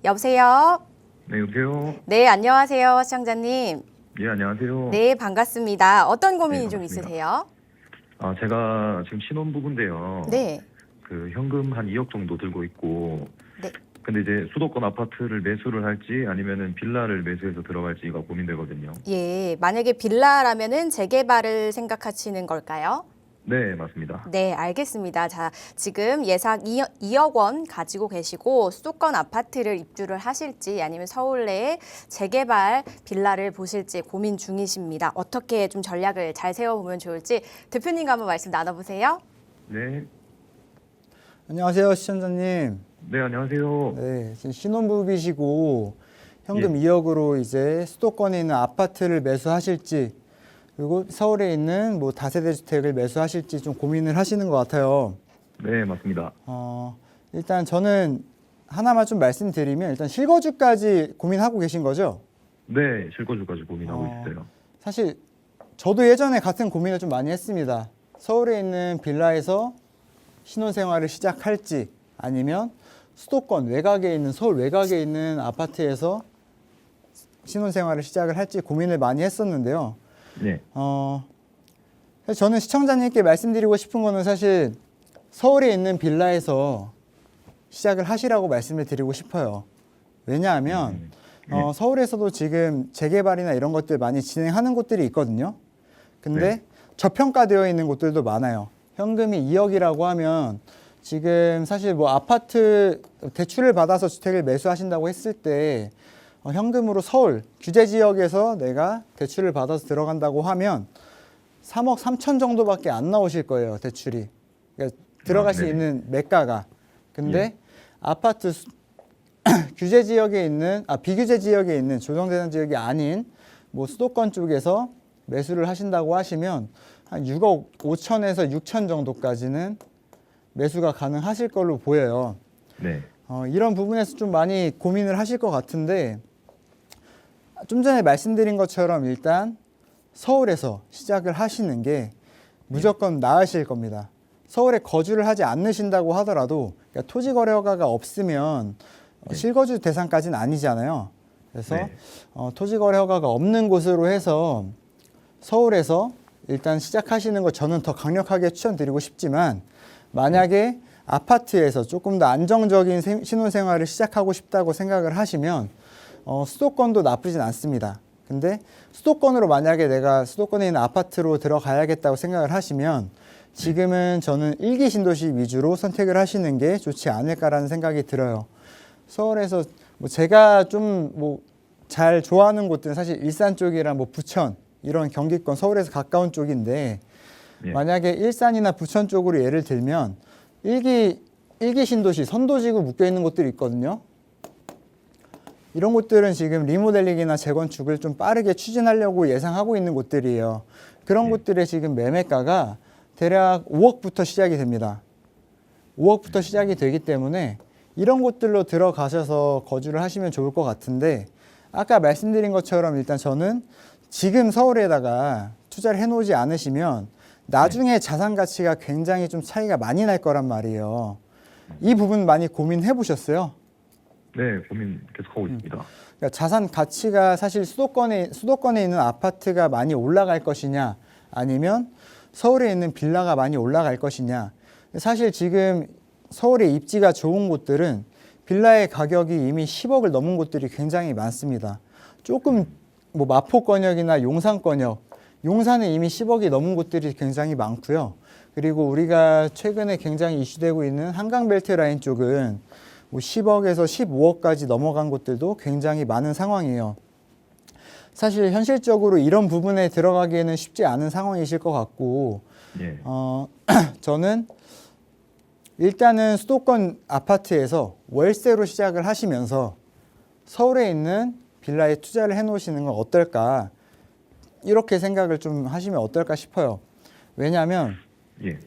여보세요? 네, 여보세요? 네, 안녕하세요, 시청자님. 예, 안녕하세요. 네, 반갑습니다. 어떤 고민이 네, 좀 반갑습니다. 있으세요? 제가 지금 신혼부부인데요. 네, 현금 한 2억 정도 들고 있고, 네. 근데 이제 수도권 아파트를 매수를 할지 아니면은 빌라를 매수해서 들어갈지가 고민되거든요. 예, 만약에 빌라라면은 재개발을 생각하시는 걸까요? 네, 맞습니다. 네, 알겠습니다. 자, 지금 예상 2억 원 가지고 계시고 수도권 아파트를 입주를 하실지 아니면 서울 내에 재개발 빌라를 보실지 고민 중이십니다. 어떻게 좀 전략을 잘 세워보면 좋을지 대표님과 한번 말씀 나눠보세요. 네, 안녕하세요, 시청자님. 네, 안녕하세요. 네, 지금 신혼부부이시고 현금 예. 2억으로 이제 수도권에 있는 아파트를 매수하실지 그리고 서울에 있는 뭐 다세대 주택을 매수하실지 좀 고민을 하시는 것 같아요. 네, 맞습니다. 일단 저는 하나만 좀 말씀드리면 일단 실거주까지 고민하고 계신 거죠? 네, 실거주까지 고민하고 어. 있어요. 사실 저도 예전에 같은 고민을 좀 많이 했습니다. 서울에 있는 빌라에서 신혼생활을 시작할지 아니면 수도권 외곽에 있는 서울 외곽에 있는 아파트에서 신혼생활을 시작을 할지 고민을 많이 했었는데요. 네, 사실 저는 시청자님께 말씀드리고 싶은 거는 사실 서울에 있는 빌라에서 시작을 하시라고 말씀을 드리고 싶어요. 왜냐하면 네. 서울에서도 지금 재개발이나 이런 것들 많이 진행하는 곳들이 있거든요. 근데 네. 저평가되어 있는 곳들도 많아요. 현금이 2억이라고 하면 지금 사실 뭐 아파트 대출을 받아서 주택을 매수하신다고 했을 때 현금으로 서울 규제 지역에서 내가 대출을 받아서 들어간다고 하면 3억 3천 정도밖에 안 나오실 거예요, 대출이. 그러니까 들어갈 수 네네. 있는 매가가. 근데 예. 아파트 규제 지역에 있는 비규제 지역에 있는 조정대상 지역이 아닌 뭐 수도권 쪽에서 매수를 하신다고 하시면 한 6억 5천에서 6천 정도까지는 매수가 가능하실 걸로 보여요. 네, 이런 부분에서 좀 많이 고민을 하실 것 같은데 좀 전에 말씀드린 것처럼 일단 서울에서 시작을 하시는 게 무조건 나으실 겁니다. 서울에 거주를 하지 않으신다고 하더라도 그러니까 토지 거래 허가가 없으면 실거주 대상까지는 아니잖아요. 그래서 네. 토지 거래 허가가 없는 곳으로 해서 서울에서 일단 시작하시는 거 저는 더 강력하게 추천드리고 싶지만 만약에 아파트에서 조금 더 안정적인 신혼생활을 시작하고 싶다고 생각을 하시면 수도권도 나쁘진 않습니다. 근데 수도권으로 만약에 내가 수도권에 있는 아파트로 들어가야겠다고 생각을 하시면 지금은 저는 1기 신도시 위주로 선택을 하시는 게 좋지 않을까라는 생각이 들어요. 서울에서 뭐 제가 좀 뭐 잘 좋아하는 곳들은 사실 일산 쪽이랑 뭐 부천 이런 경기권 서울에서 가까운 쪽인데 예. 만약에 일산이나 부천 쪽으로 예를 들면 1기 신도시 선도지구 묶여 있는 곳들이 있거든요. 이런 곳들은 지금 리모델링이나 재건축을 좀 빠르게 추진하려고 예상하고 있는 곳들이에요. 그런 곳들의 지금 매매가가 대략 5억부터 시작이 됩니다. 5억부터 시작이 되기 때문에 이런 곳들로 들어가셔서 거주를 하시면 좋을 것 같은데 아까 말씀드린 것처럼 일단 저는 지금 서울에다가 투자를 해놓지 않으시면 나중에 자산 가치가 굉장히 좀 차이가 많이 날 거란 말이에요. 이 부분 많이 고민해 보셨어요? 네, 고민 계속하고 있습니다. 그러니까 자산 가치가 사실 수도권에 있는 아파트가 많이 올라갈 것이냐 아니면 서울에 있는 빌라가 많이 올라갈 것이냐. 사실 지금 서울에 입지가 좋은 곳들은 빌라의 가격이 이미 10억을 넘은 곳들이 굉장히 많습니다. 조금 뭐 마포권역이나 용산권역, 용산에 이미 10억이 넘은 곳들이 굉장히 많고요. 그리고 우리가 최근에 굉장히 이슈되고 있는 한강벨트 라인 쪽은 뭐 10억에서 15억까지 넘어간 곳들도 굉장히 많은 상황이에요. 사실 현실적으로 이런 부분에 들어가기에는 쉽지 않은 상황이실 것 같고 예. 저는 일단은 수도권 아파트에서 월세로 시작을 하시면서 서울에 있는 빌라에 투자를 해놓으시는 건 어떨까 이렇게 생각을 좀 하시면 어떨까 싶어요. 왜냐하면 예.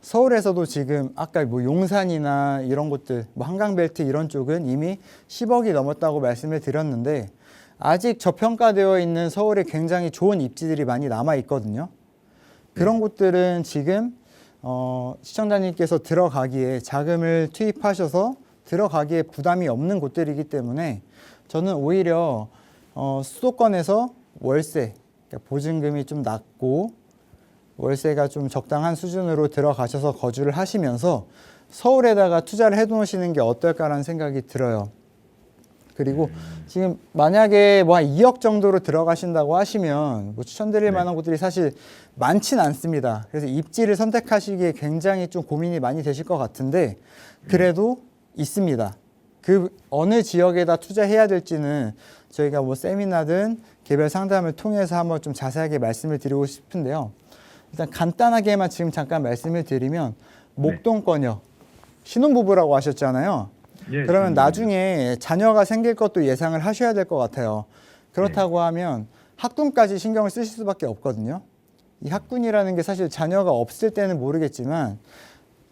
서울에서도 지금 아까 뭐 용산이나 이런 곳들, 뭐 한강벨트 이런 쪽은 이미 10억이 넘었다고 말씀을 드렸는데 아직 저평가되어 있는 서울에 굉장히 좋은 입지들이 많이 남아 있거든요. 그런 곳들은 지금 시청자님께서 들어가기에 자금을 투입하셔서 들어가기에 부담이 없는 곳들이기 때문에 저는 오히려 수도권에서 월세, 그러니까 보증금이 좀 낮고 월세가 좀 적당한 수준으로 들어가셔서 거주를 하시면서 서울에다가 투자를 해놓으시는 게 어떨까라는 생각이 들어요. 그리고 지금 만약에 뭐 한 2억 정도로 들어가신다고 하시면 뭐 추천드릴 네. 만한 곳들이 사실 많진 않습니다. 그래서 입지를 선택하시기에 굉장히 좀 고민이 많이 되실 것 같은데 그래도 있습니다. 그 어느 지역에다 투자해야 될지는 저희가 뭐 세미나든 개별 상담을 통해서 한번 좀 자세하게 말씀을 드리고 싶은데요. 일단 간단하게만 지금 잠깐 말씀을 드리면 목동권역 신혼부부라고 하셨잖아요. 예, 그러면 저는 나중에 자녀가 생길 것도 예상을 하셔야 될 것 같아요. 그렇다고 하면 학군까지 신경을 쓰실 수밖에 없거든요. 이 학군이라는 게 사실 자녀가 없을 때는 모르겠지만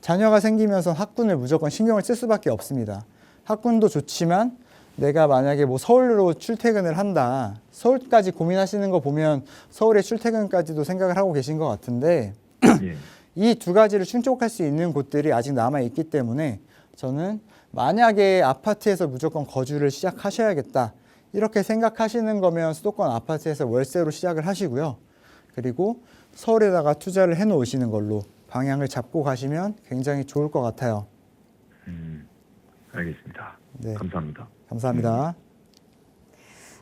자녀가 생기면서 학군을 무조건 신경을 쓸 수밖에 없습니다. 학군도 좋지만 내가 만약에 뭐 서울로 출퇴근을 한다. 서울까지 고민하시는 거 보면 서울의 출퇴근까지도 생각을 하고 계신 것 같은데 예. 이 두 가지를 충족할 수 있는 곳들이 아직 남아 있기 때문에 저는 만약에 아파트에서 무조건 거주를 시작하셔야겠다. 이렇게 생각하시는 거면 수도권 아파트에서 월세로 시작을 하시고요. 그리고 서울에다가 투자를 해 놓으시는 걸로 방향을 잡고 가시면 굉장히 좋을 것 같아요. 알겠습니다. 네. 감사합니다. 감사합니다.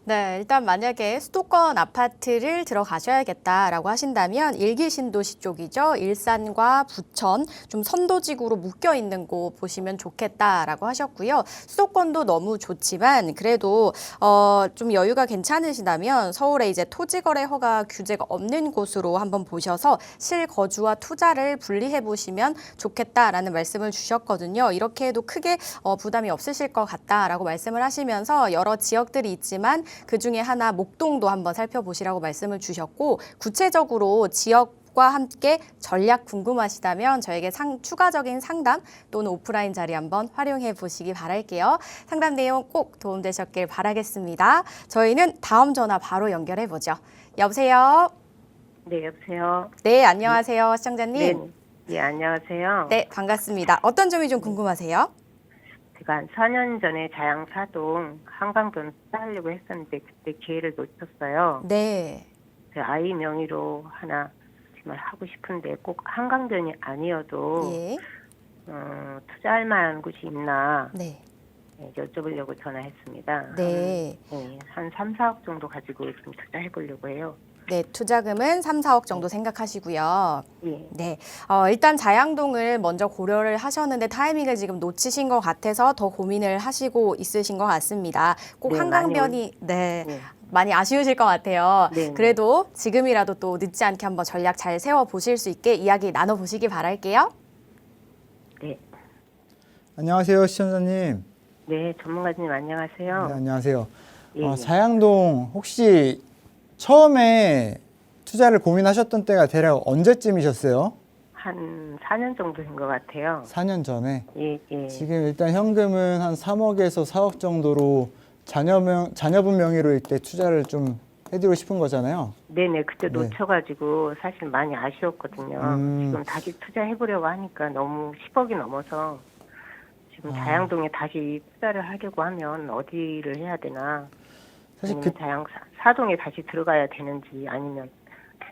네, 일단 만약에 수도권 아파트를 들어가셔야겠다라고 하신다면 일기 신도시 쪽이죠. 일산과 부천 좀 선도지구로 묶여 있는 곳 보시면 좋겠다라고 하셨고요. 수도권도 너무 좋지만 그래도 좀 여유가 괜찮으시다면 서울에 이제 토지거래 허가 규제가 없는 곳으로 한번 보셔서 실거주와 투자를 분리해 보시면 좋겠다라는 말씀을 주셨거든요. 이렇게 해도 크게 부담이 없으실 것 같다라고 말씀을 하시면서 여러 지역들이 있지만 그 중에 하나 목동도 한번 살펴보시라고 말씀을 주셨고 구체적으로 지역과 함께 전략 궁금하시다면 저에게 추가적인 상담 또는 오프라인 자리 한번 활용해 보시기 바랄게요. 상담 내용 꼭 도움되셨길 바라겠습니다. 저희는 다음 전화 바로 연결해 보죠. 여보세요? 네, 여보세요. 네, 안녕하세요. 시청자님. 네, 예, 안녕하세요. 네, 반갑습니다. 어떤 점이 좀 궁금하세요? 제가 한 4년 전에 자양사동 한강변 쌓으려고 했었는데 그때 기회를 놓쳤어요. 네. 제 아이 명의로 하나 정말 하고 싶은데 꼭 한강변이 아니어도 예. 투자할 만한 곳이 있나 네. 여쭤보려고 전화했습니다. 네. 한 3, 4억 정도 가지고 좀 투자해 보려고 해요. 네, 투자금은 3, 4억 정도 생각하시고요. 예. 네, 일단 자양동을 먼저 고려를 하셨는데 타이밍을 지금 놓치신 것 같아서 더 고민을 하시고 있으신 것 같습니다. 꼭 네, 한강변이 네. 많이 아쉬우실 것 같아요. 네, 그래도 지금이라도 또 늦지 않게 한번 전략 잘 세워보실 수 있게 이야기 나눠보시기 바랄게요. 네. 안녕하세요, 시청자님. 네, 전문가님 안녕하세요. 네, 안녕하세요. 예, 예. 자양동 혹시 처음에 투자를 고민하셨던 때가 대략 언제쯤이셨어요? 한 4년 정도 된 것 같아요. 4년 전에. 예, 예. 지금 일단 현금은 한 3억에서 4억 정도로 자녀분 명의로 이때 투자를 좀 해드리고 싶은 거잖아요. 네네, 그때 네. 놓쳐가지고 사실 많이 아쉬웠거든요. 지금 다시 투자해보려고 하니까 너무 10억이 넘어서 지금 자양동에 다시 투자를 하려고 하면 어디를 해야 되나? 사실 아니면 자양 사동에 다시 들어가야 되는지 아니면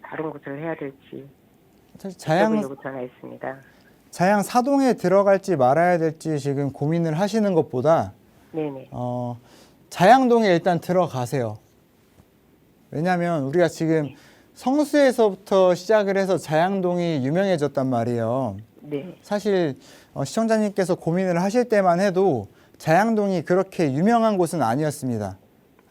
다른 곳을 해야 될지 사실 여쭤보려고 전화했습니다. 자양 사동에 들어갈지 말아야 될지 지금 고민을 하시는 것보다 네네. 자양동에 일단 들어가세요. 왜냐하면 우리가 지금 성수에서부터 시작을 해서 자양동이 유명해졌단 말이에요. 네. 사실 시청자님께서 고민을 하실 때만 해도 자양동이 그렇게 유명한 곳은 아니었습니다.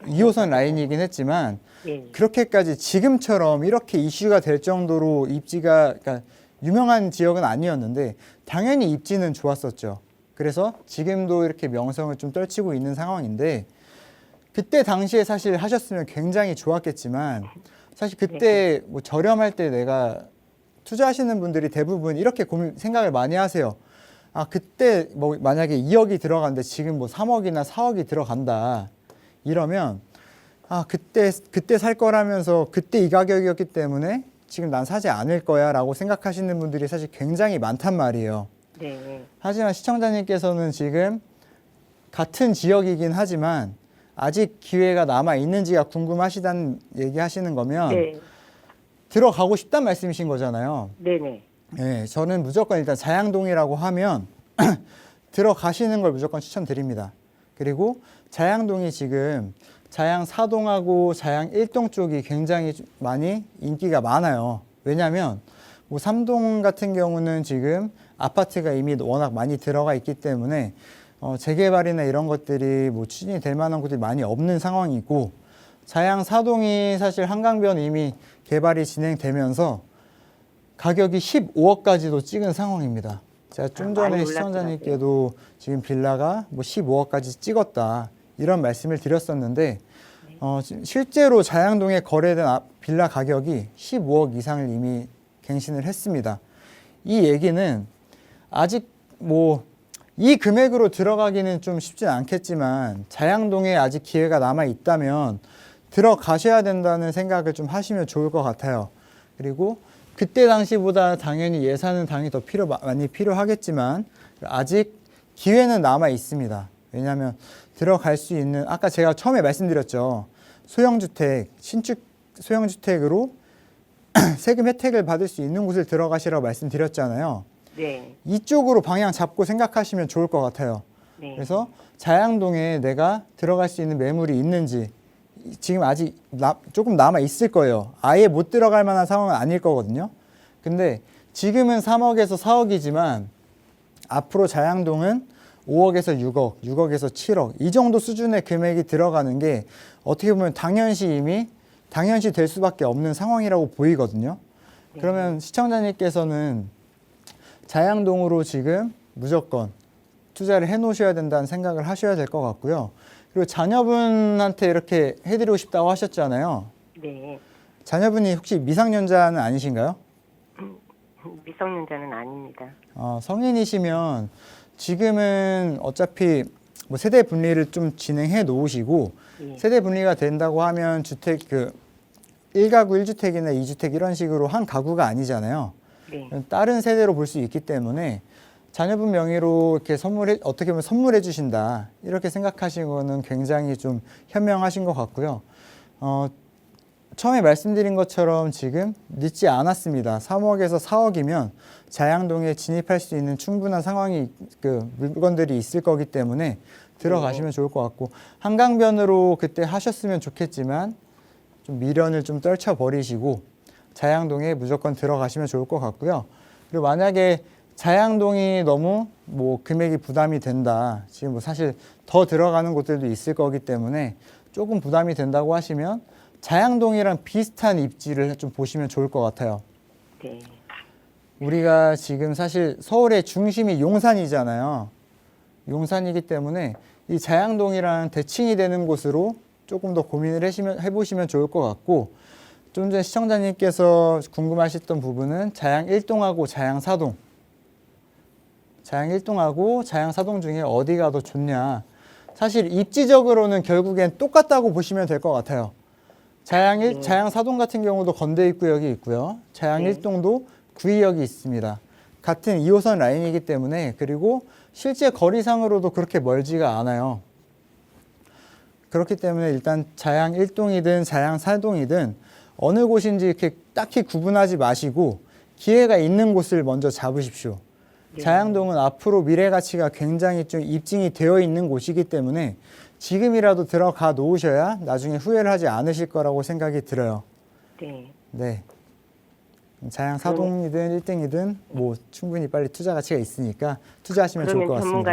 2호선 라인이긴 했지만 예. 그렇게까지 지금처럼 이렇게 이슈가 될 정도로 입지가 그러니까 유명한 지역은 아니었는데 당연히 입지는 좋았었죠. 그래서 지금도 이렇게 명성을 좀 떨치고 있는 상황인데 그때 당시에 사실 하셨으면 굉장히 좋았겠지만 사실 그때 뭐 저렴할 때 내가 투자하시는 분들이 대부분 이렇게 생각을 많이 하세요. 아, 그때 뭐 만약에 2억이 들어갔는데 지금 뭐 3억이나 4억이 들어간다. 이러면 아, 그때 살 거라면서 그때 이 가격이었기 때문에 지금 난 사지 않을 거야라고 생각하시는 분들이 사실 굉장히 많단 말이에요. 네. 하지만 시청자님께서는 지금 같은 지역이긴 하지만 아직 기회가 남아 있는지가 궁금하시다는 얘기하시는 거면 네. 들어가고 싶단 말씀이신 거잖아요. 네네. 네, 저는 무조건 일단 자양동이라고 하면 들어가시는 걸 무조건 추천드립니다. 그리고 자양동이 지금 자양 4동하고 자양 1동 쪽이 굉장히 많이 인기가 많아요. 왜냐하면 뭐 3동 같은 경우는 지금 아파트가 이미 워낙 많이 들어가 있기 때문에 재개발이나 이런 것들이 뭐 추진이 될 만한 곳이 많이 없는 상황이고, 자양 4동이 사실 한강변 이미 개발이 진행되면서 가격이 15억까지도 찍은 상황입니다. 제가 좀 전에 많이 시청자님께도 지금 빌라가 뭐 15억까지 찍었다 이런 말씀을 드렸었는데 실제로 자양동에 거래된 빌라 가격이 15억 이상을 이미 갱신을 했습니다. 이 얘기는 아직 뭐 이 금액으로 들어가기는 좀 쉽진 않겠지만 자양동에 아직 기회가 남아 있다면 들어가셔야 된다는 생각을 좀 하시면 좋을 것 같아요. 그리고 그때 당시보다 당연히 예산은 당연히 더 많이 필요하겠지만 아직 기회는 남아 있습니다. 왜냐하면 들어갈 수 있는, 아까 제가 처음에 말씀드렸죠. 소형주택, 신축 소형주택으로 세금 혜택을 받을 수 있는 곳을 들어가시라고 말씀드렸잖아요. 네. 이쪽으로 방향 잡고 생각하시면 좋을 것 같아요. 네. 그래서 자양동에 내가 들어갈 수 있는 매물이 있는지, 지금 아직 조금 남아 있을 거예요. 아예 못 들어갈 만한 상황은 아닐 거거든요. 근데 지금은 3억에서 4억이지만 앞으로 자양동은 5억에서 6억, 6억에서 7억 이 정도 수준의 금액이 들어가는 게 어떻게 보면 당연시 될 수밖에 없는 상황이라고 보이거든요. 그러면 시청자님께서는 자양동으로 지금 무조건 투자를 해 놓으셔야 된다는 생각을 하셔야 될 것 같고요. 그리고 자녀분한테 이렇게 해드리고 싶다고 하셨잖아요. 네. 자녀분이 혹시 미성년자는 아니신가요? 미성년자는 아닙니다. 성인이시면 지금은 어차피 뭐 세대 분리를 좀 진행해 놓으시고 예. 세대 분리가 된다고 하면 주택 1가구 1주택이나 2주택 이런 식으로 한 가구가 아니잖아요. 네. 다른 세대로 볼 수 있기 때문에 자녀분 명의로 이렇게 어떻게 보면 선물해 주신다 이렇게 생각하신 거는 굉장히 좀 현명하신 것 같고요. 처음에 말씀드린 것처럼 지금 늦지 않았습니다. 3억에서 4억이면 자양동에 진입할 수 있는 충분한 상황이 물건들이 있을 거기 때문에 들어가시면 좋을 것 같고, 한강변으로 그때 하셨으면 좋겠지만 좀 미련을 좀 떨쳐 버리시고 자양동에 무조건 들어가시면 좋을 것 같고요. 그리고 만약에 자양동이 너무 뭐 금액이 부담이 된다, 지금 뭐 사실 더 들어가는 곳들도 있을 거기 때문에 조금 부담이 된다고 하시면 자양동이랑 비슷한 입지를 좀 보시면 좋을 것 같아요. 네. 우리가 지금 사실 서울의 중심이 용산이잖아요. 용산이기 때문에 이 자양동이랑 대칭이 되는 곳으로 조금 더 고민을 해보시면 좋을 것 같고, 좀 전에 시청자님께서 궁금하셨던 부분은 자양 1동하고 자양 4동. 자양 1동하고 자양 4동 중에 어디가 더 좋냐. 사실 입지적으로는 결국엔 똑같다고 보시면 될 것 같아요. 자양 4동 같은 경우도 건대입구역이 있고요. 자양 1동도 구의역이 있습니다. 같은 2호선 라인이기 때문에, 그리고 실제 거리상으로도 그렇게 멀지가 않아요. 그렇기 때문에 일단 자양 1동이든 자양 4동이든 어느 곳인지 이렇게 딱히 구분하지 마시고 기회가 있는 곳을 먼저 잡으십시오. 자양동은 앞으로 미래 가치가 굉장히 좀 입증이 되어 있는 곳이기 때문에 지금이라도 들어가 놓으셔야 나중에 후회를 하지 않으실 거라고 생각이 들어요. 네. 네. 자양 4동이든 1등이든 뭐 충분히 빨리 투자 가치가 있으니까 투자하시면 좋을 것 같습니다.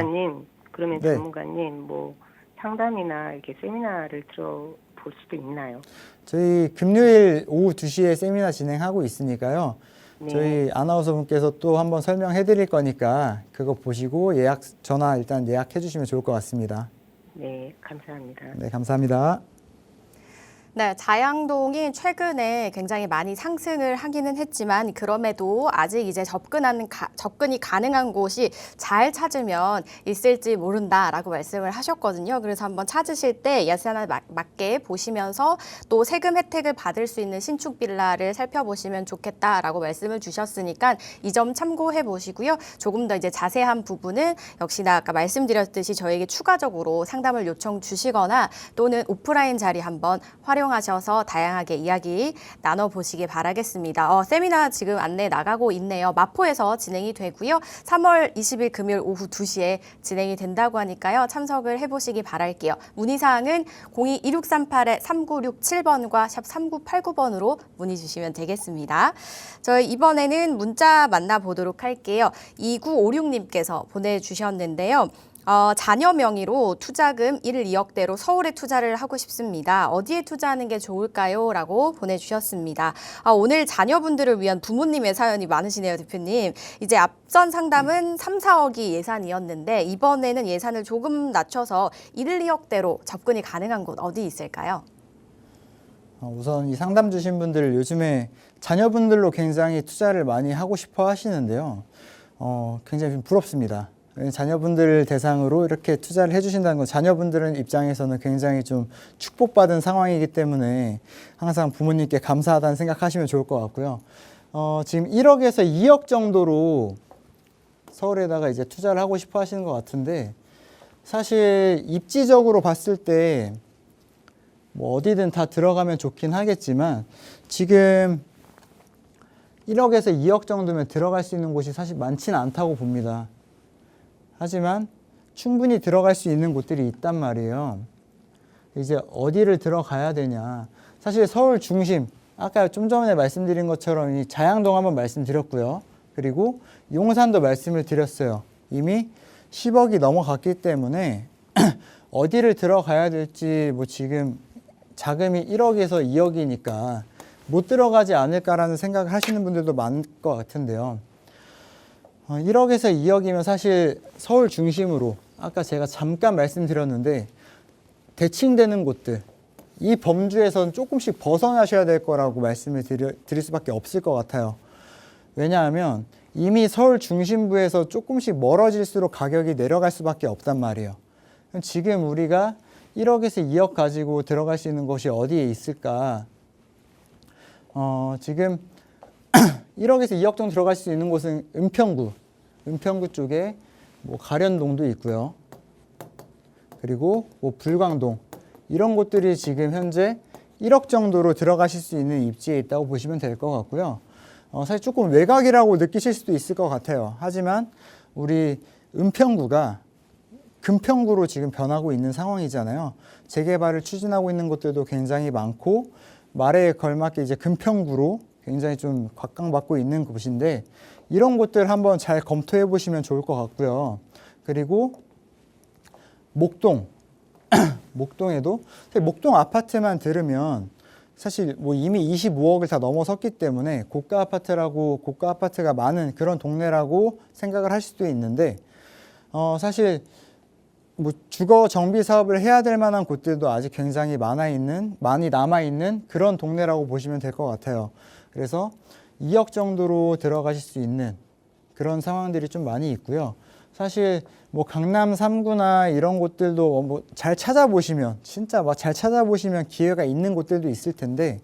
그러면 네. 전문가님 뭐 상담이나 이렇게 세미나를 들어볼 수도 있나요? 저희 금요일 오후 2시에 세미나 진행하고 있으니까요. 네. 저희 아나운서 분께서 또 한번 설명해 드릴 거니까 그거 보시고 전화 일단 예약해 주시면 좋을 것 같습니다. 네, 감사합니다. 네, 감사합니다. 네, 자양동이 최근에 굉장히 많이 상승을 하기는 했지만 그럼에도 아직 이제 접근이 가능한 곳이 잘 찾으면 있을지 모른다라고 말씀을 하셨거든요. 그래서 한번 찾으실 때 예산에 맞게 보시면서 또 세금 혜택을 받을 수 있는 신축 빌라를 살펴보시면 좋겠다라고 말씀을 주셨으니까 이 점 참고해 보시고요. 조금 더 이제 자세한 부분은 역시나 아까 말씀드렸듯이 저에게 추가적으로 상담을 요청 주시거나 또는 오프라인 자리 한번 활용하셔서 다양하게 이야기 나눠보시기 바라겠습니다. 세미나 지금 안내 나가고 있네요. 마포에서 진행이 되고요. 3월 20일 금요일 오후 2시에 진행이 된다고 하니까요. 참석을 해보시기 바랄게요. 문의사항은 02-2638-3967번과 샵 3989번으로 문의 주시면 되겠습니다. 저희 이번에는 문자 만나보도록 할게요. 2956님께서 보내주셨는데요. 자녀 명의로 투자금 1, 2억대로 서울에 투자를 하고 싶습니다. 어디에 투자하는 게 좋을까요? 라고 보내주셨습니다. 오늘 자녀분들을 위한 부모님의 사연이 많으시네요, 대표님. 이제 앞선 상담은 3, 4억이 예산이었는데 이번에는 예산을 조금 낮춰서 1, 2억대로 접근이 가능한 곳 어디 있을까요? 우선 이 상담 주신 분들 요즘에 자녀분들로 굉장히 투자를 많이 하고 싶어 하시는데요. 굉장히 좀 부럽습니다. 자녀분들 대상으로 이렇게 투자를 해주신다는 건 자녀분들은 입장에서는 굉장히 좀 축복받은 상황이기 때문에 항상 부모님께 감사하다는 생각하시면 좋을 것 같고요. 지금 1억에서 2억 정도로 서울에다가 이제 투자를 하고 싶어 하시는 것 같은데 사실 입지적으로 봤을 때 뭐 어디든 다 들어가면 좋긴 하겠지만 지금 1억에서 2억 정도면 들어갈 수 있는 곳이 사실 많지는 않다고 봅니다. 하지만 충분히 들어갈 수 있는 곳들이 있단 말이에요. 이제 어디를 들어가야 되냐. 사실 서울 중심, 아까 좀 전에 말씀드린 것처럼 이 자양동 한번 말씀드렸고요. 그리고 용산도 말씀을 드렸어요. 이미 10억이 넘어갔기 때문에 어디를 들어가야 될지 뭐 지금 자금이 1억에서 2억이니까 못 들어가지 않을까라는 생각을 하시는 분들도 많을 것 같은데요. 1억에서 2억이면 사실 서울 중심으로 아까 제가 잠깐 말씀드렸는데 대칭되는 곳들 이 범주에선 조금씩 벗어나셔야 될 거라고 말씀을 드릴 수밖에 없을 것 같아요. 왜냐하면 이미 서울 중심부에서 조금씩 멀어질수록 가격이 내려갈 수밖에 없단 말이에요. 지금 우리가 1억에서 2억 가지고 들어갈 수 있는 곳이 어디에 있을까? 지금 1억에서 2억 정도 들어갈 수 있는 곳은 은평구 쪽에 뭐 가련동도 있고요. 그리고 뭐 불광동 이런 곳들이 지금 현재 1억 정도로 들어가실 수 있는 입지에 있다고 보시면 될 것 같고요. 사실 조금 외곽이라고 느끼실 수도 있을 것 같아요. 하지만 우리 은평구가 금평구로 지금 변하고 있는 상황이잖아요. 재개발을 추진하고 있는 곳들도 굉장히 많고 말에 걸맞게 이제 금평구로 굉장히 좀 각광받고 있는 곳인데 이런 곳들 한번 잘 검토해 보시면 좋을 것 같고요. 그리고 목동, 목동에도 목동 아파트만 들으면 사실 뭐 이미 25억을 다 넘어섰기 때문에 고가 아파트가 많은 그런 동네라고 생각을 하실 수도 있는데 사실 뭐 주거 정비 사업을 해야 될 만한 곳들도 아직 굉장히 많이 남아있는 그런 동네라고 보시면 될 것 같아요. 그래서 2억 정도로 들어가실 수 있는 그런 상황들이 좀 많이 있고요. 사실 뭐 강남 3구나 이런 곳들도 뭐 잘 찾아보시면 진짜 막 잘 찾아보시면 기회가 있는 곳들도 있을 텐데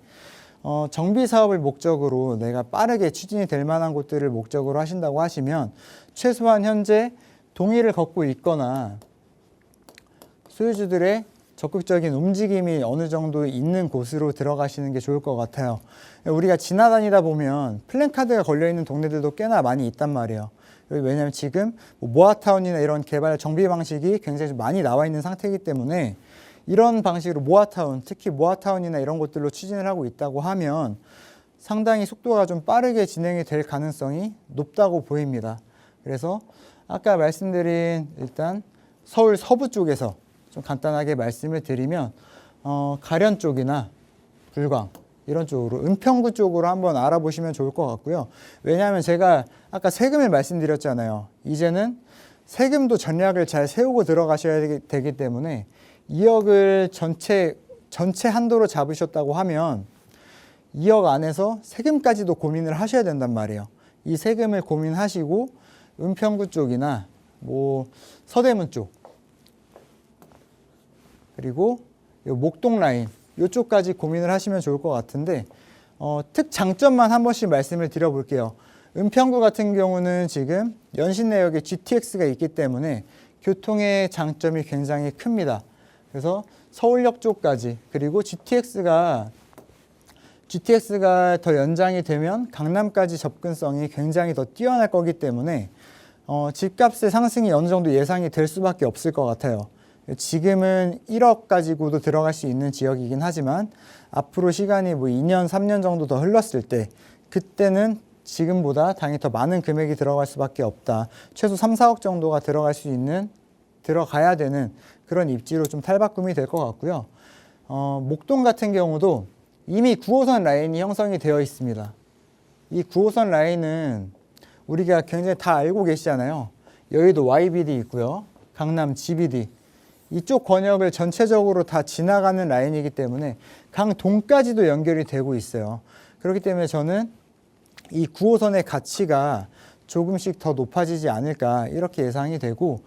정비 사업을 목적으로 내가 빠르게 추진이 될 만한 곳들을 목적으로 하신다고 하시면 최소한 현재 동의를 걷고 있거나 소유주들의 적극적인 움직임이 어느 정도 있는 곳으로 들어가시는 게 좋을 것 같아요. 우리가 지나다니다 보면 플랜카드가 걸려있는 동네들도 꽤나 많이 있단 말이에요. 왜냐하면 지금 모아타운이나 이런 개발 정비 방식이 굉장히 좀 많이 나와 있는 상태이기 때문에 이런 방식으로 모아타운, 특히 모아타운이나 이런 곳들로 추진을 하고 있다고 하면 상당히 속도가 좀 빠르게 진행이 될 가능성이 높다고 보입니다. 그래서 아까 말씀드린 일단 서울 서부 쪽에서 좀 간단하게 말씀을 드리면 가련 쪽이나 불광 이런 쪽으로 은평구 쪽으로 한번 알아보시면 좋을 것 같고요. 왜냐하면 제가 아까 세금을 말씀드렸잖아요. 이제는 세금도 전략을 잘 세우고 들어가셔야 되기 때문에 2억을 전체 한도로 잡으셨다고 하면 2억 안에서 세금까지도 고민을 하셔야 된단 말이에요. 이 세금을 고민하시고 은평구 쪽이나 뭐 서대문 쪽 그리고 요 목동 라인 이쪽까지 고민을 하시면 좋을 것 같은데 특장점만 한 번씩 말씀을 드려볼게요. 은평구 같은 경우는 지금 연신내역에 GTX가 있기 때문에 교통의 장점이 굉장히 큽니다. 그래서 서울역 쪽까지 그리고 GTX가 더 연장이 되면 강남까지 접근성이 굉장히 더 뛰어날 거기 때문에 집값의 상승이 어느 정도 예상이 될 수밖에 없을 것 같아요. 지금은 1억 가지고도 들어갈 수 있는 지역이긴 하지만 앞으로 시간이 뭐 2년, 3년 정도 더 흘렀을 때 그때는 지금보다 당연히 더 많은 금액이 들어갈 수밖에 없다. 최소 3, 4억 정도가 들어가야 되는 그런 입지로 좀 탈바꿈이 될 것 같고요. 목동 같은 경우도 이미 9호선 라인이 형성이 되어 있습니다. 이 9호선 라인은 우리가 굉장히 다 알고 계시잖아요. 여의도 YBD 있고요. 강남 GBD. 이쪽 권역을 전체적으로 다 지나가는 라인이기 때문에 강동까지도 연결이 되고 있어요. 그렇기 때문에 저는 이 9호선의 가치가 조금씩 더 높아지지 않을까 이렇게 예상이 되고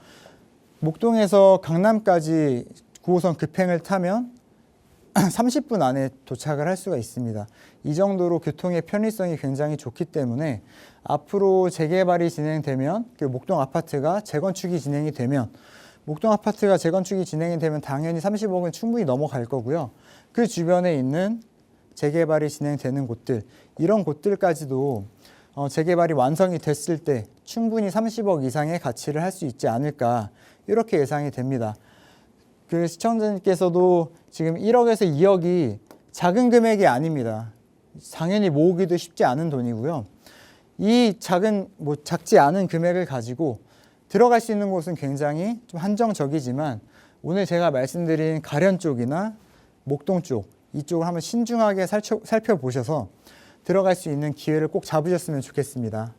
목동에서 강남까지 9호선 급행을 타면 30분 안에 도착을 할 수가 있습니다. 이 정도로 교통의 편의성이 굉장히 좋기 때문에 앞으로 재개발이 진행되면 목동 아파트가 재건축이 진행이 되면 당연히 30억은 충분히 넘어갈 거고요. 그 주변에 있는 재개발이 진행되는 곳들 이런 곳들까지도 재개발이 완성이 됐을 때 충분히 30억 이상의 가치를 할 수 있지 않을까 이렇게 예상이 됩니다. 그 시청자님께서도 지금 1억에서 2억이 작은 금액이 아닙니다. 당연히 모으기도 쉽지 않은 돈이고요. 이 작지 않은 금액을 가지고 들어갈 수 있는 곳은 굉장히 좀 한정적이지만 오늘 제가 말씀드린 가련 쪽이나 목동 쪽 이쪽을 한번 신중하게 살펴보셔서 들어갈 수 있는 기회를 꼭 잡으셨으면 좋겠습니다.